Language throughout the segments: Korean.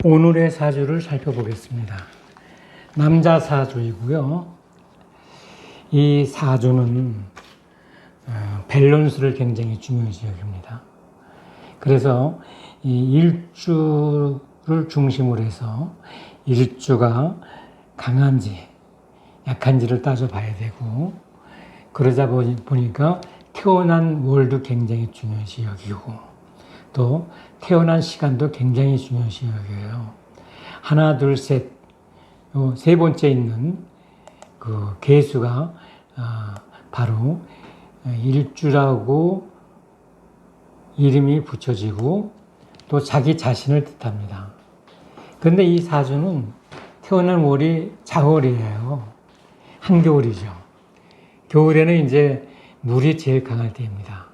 오늘의 사주를 살펴보겠습니다. 남자 사주이고요. 이 사주는 밸런스를 굉장히 중요시 여깁니다. 그래서 이 일주를 중심으로 해서 일주가 강한지 약한지를 따져봐야 되고, 그러다 보니까 태어난 월도 굉장히 중요시 여기고, 또 태어난 시간도 굉장히 중요시 여겨요. 하나, 둘, 셋, 세 번째 있는 그 개수가 바로 일주라고 이름이 붙여지고 또 자기 자신을 뜻합니다. 그런데 이 사주는 태어난 월이 자월이에요. 한겨울이죠. 겨울에는 이제 물이 제일 강할 때입니다.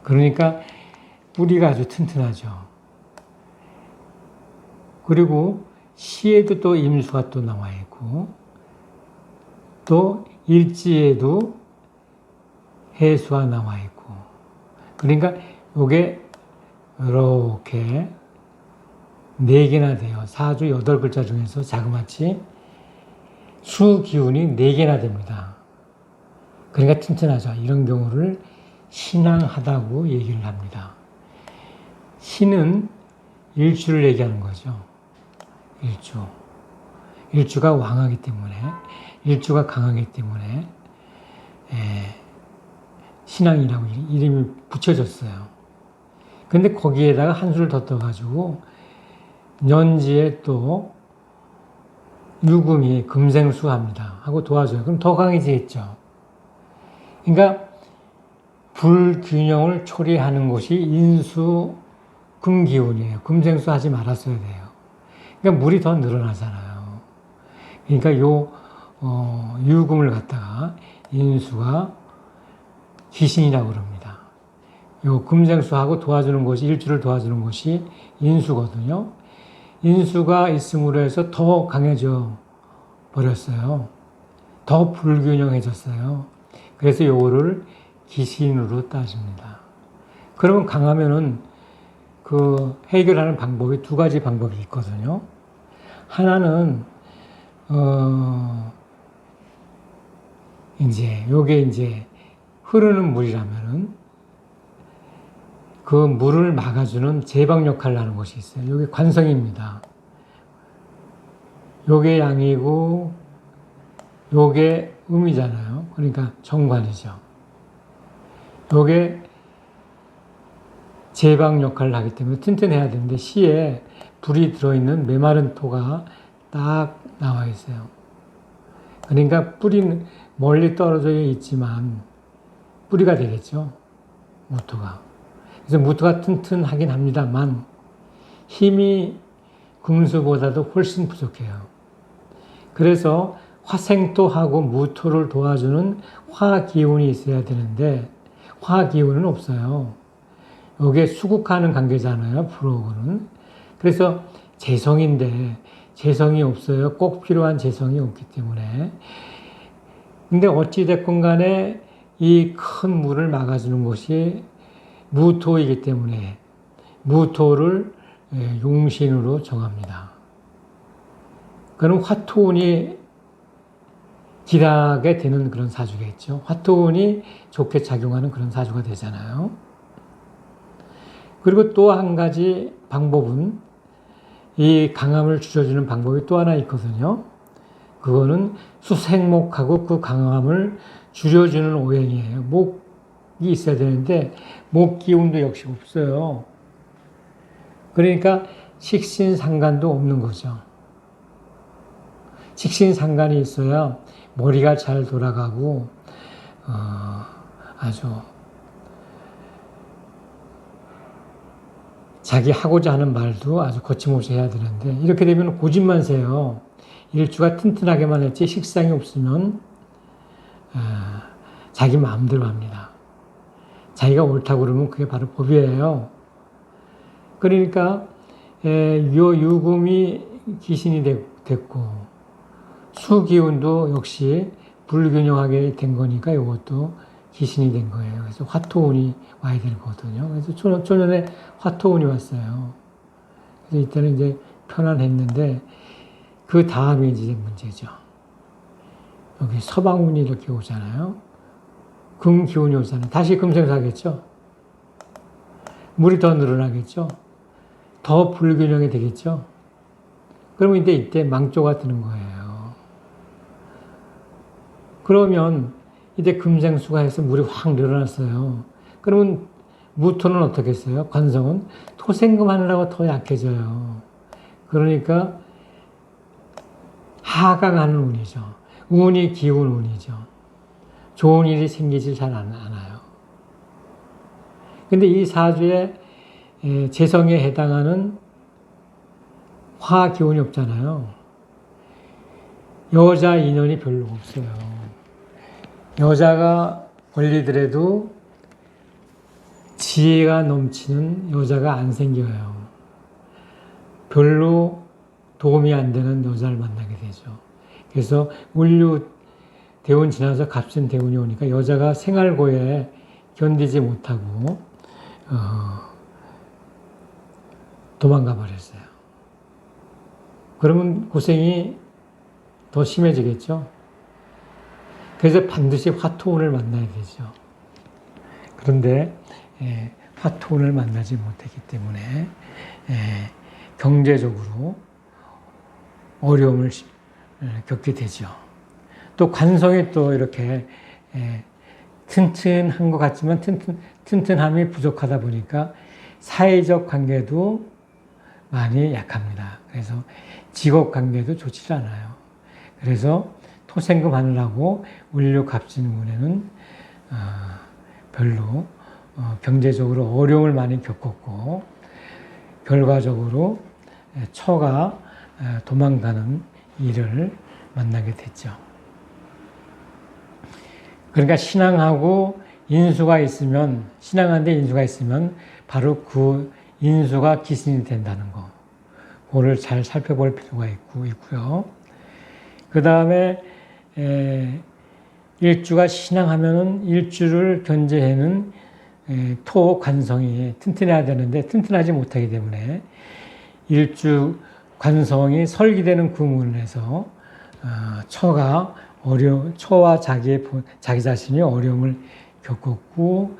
그러니까 뿌리가 아주 튼튼하죠. 그리고 시에도 또 임수가 또 나와 있고, 또 일지에도 해수가 나와 있고, 그러니까 이게 이렇게 4개나 돼요. 사주 8글자 중에서 자그마치 수 기운이 4개나 됩니다. 그러니까 튼튼하죠. 이런 경우를 신앙하다고 얘기를 합니다. 신은 일주를 얘기하는 거죠. 일주가 왕하기 때문에, 일주가 강하기 때문에 신앙이라고 이름이 붙여졌어요. 근데 거기에다가 한 수를 더 떠가지고 년지에 또 유금이 금생수합니다 하고 도와줘요. 그럼 더 강해지겠죠. 그러니까 불균형을 초래하는 것이 인수 금기운이에요. 금생수 하지 말았어야 돼요. 그러니까 물이 더 늘어나잖아요. 그러니까 유금을 갖다가 인수가 귀신이라고 그럽니다. 요 금생수하고 도와주는 것이, 일주를 도와주는 것이 인수거든요. 인수가 있음으로 해서 더 강해져 버렸어요. 더 불균형해졌어요. 그래서 요거를 귀신으로 따집니다. 그러면 강하면은 그 해결하는 방법이 2가지 방법이 있거든요. 하나는 요게 이제 흐르는 물이라면은 그 물을 막아주는 제방 역할을 하는 것이 있어요. 요게 관성입니다. 요게 양이고 요게 음이잖아요. 그러니까 정관이죠. 요게 제방 역할을 하기 때문에 튼튼해야 되는데, 시에 불이 들어있는 메마른 토가 딱 나와 있어요. 그러니까 뿌리는 멀리 떨어져 있지만 뿌리가 되겠죠. 무토가. 그래서 무토가 튼튼하긴 합니다만 힘이 금수보다도 훨씬 부족해요. 그래서 화생토하고 무토를 도와주는 화기운이 있어야 되는데 화기운은 없어요. 이게 수국하는 관계잖아요, 불호는. 그래서 재성인데 재성이 없어요. 꼭 필요한 재성이 없기 때문에. 근데 어찌됐건 간에 이 큰 물을 막아주는 것이 무토이기 때문에 무토를 용신으로 정합니다. 그럼 화토운이 길하게 되는 그런 사주겠죠. 화토운이 좋게 작용하는 그런 사주가 되잖아요. 그리고 또 한 가지 방법은, 이 강함을 줄여주는 방법이 또 하나 있거든요. 그거는 수생목하고 그 강함을 줄여주는 오행이에요. 목이 있어야 되는데 목 기운도 역시 없어요. 그러니까 식신상간도 없는 거죠. 식신상간이 있어야 머리가 잘 돌아가고 아주 자기 하고자 하는 말도 아주 거침없이 해야 되는데, 이렇게 되면 고집만 세요. 일주가 튼튼하게만 했지 식상이 없으면 자기 마음대로 합니다. 자기가 옳다고 그러면 그게 바로 법이에요. 그러니까 요 유금이 귀신이 됐고 수기운도 역시 불균형하게 된 거니까 이것도 귀신이 된 거예요. 그래서 화토운이 와야 되거든요. 그래서 초년에 화토운이 왔어요. 그래서 이때는 이제 편안했는데 그 다음에 이제 문제죠. 여기 서방운이 이렇게 오잖아요. 금 기운이 오잖아요. 다시 금생사겠죠. 물이 더 늘어나겠죠. 더 불균형이 되겠죠. 그러면 이때 망조가 뜨는 거예요. 그러면 이때 금생수가 해서 물이 확 늘어났어요. 그러면 무토는 어떻게 했어요? 관성은 토생금 하느라고 더 약해져요. 그러니까 하강하는 운이죠. 운이 기운 운이죠. 좋은 일이 생기질 잘 않아요. 근데 이 사주에 재성에 해당하는 화 기운이 없잖아요. 여자 인연이 별로 없어요. 여자가 걸리더라도 지혜가 넘치는 여자가 안 생겨요. 별로 도움이 안 되는 여자를 만나게 되죠. 그래서 물류 대운 지나서 값진 대운이 오니까 여자가 생활고에 견디지 못하고 도망가 버렸어요. 그러면 고생이 더 심해지겠죠. 그래서 반드시 화토운을 만나야 되죠. 그런데 화토운을 만나지 못했기 때문에 경제적으로 어려움을 겪게 되죠. 또 관성이 또 이렇게 튼튼한 것 같지만 튼튼함이 부족하다 보니까 사회적 관계도 많이 약합니다. 그래서 직업 관계도 좋지 않아요. 그래서 토생금 하느라고 울류 값진 운에는 별로 경제적으로 어려움을 많이 겪었고 결과적으로 처가 도망가는 일을 만나게 됐죠. 그러니까 신앙하고 인수가 있으면, 신앙한데 인수가 있으면 바로 그 인수가 기신이 된다는 거. 그거를 잘 살펴볼 필요가 있고요. 그 다음에 일주가 신앙하면은 일주를 견제하는 토 관성이 튼튼해야 되는데 튼튼하지 못하기 때문에 일주 관성이 설기되는 구문에서 처와 자기 자신이 어려움을 겪었고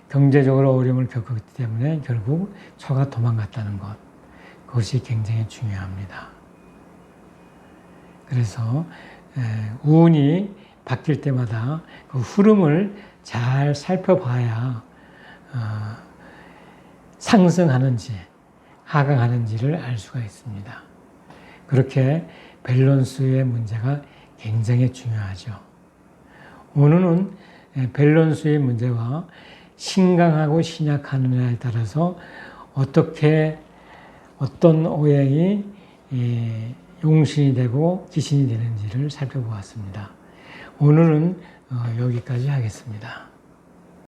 경제적으로 어려움을 겪었기 때문에 결국 처가 도망갔다는 것. 그것이 굉장히 중요합니다. 그래서 운이 바뀔 때마다 그 흐름을 잘 살펴봐야 상승하는지 하강하는지를 알 수가 있습니다. 그렇게 밸런스의 문제가 굉장히 중요하죠. 오늘은 밸런스의 문제와 신강하고 신약하느냐에 따라서 어떤 오행이 용신이 되고 기신이 되는지를 살펴보았습니다. 오늘은 여기까지 하겠습니다.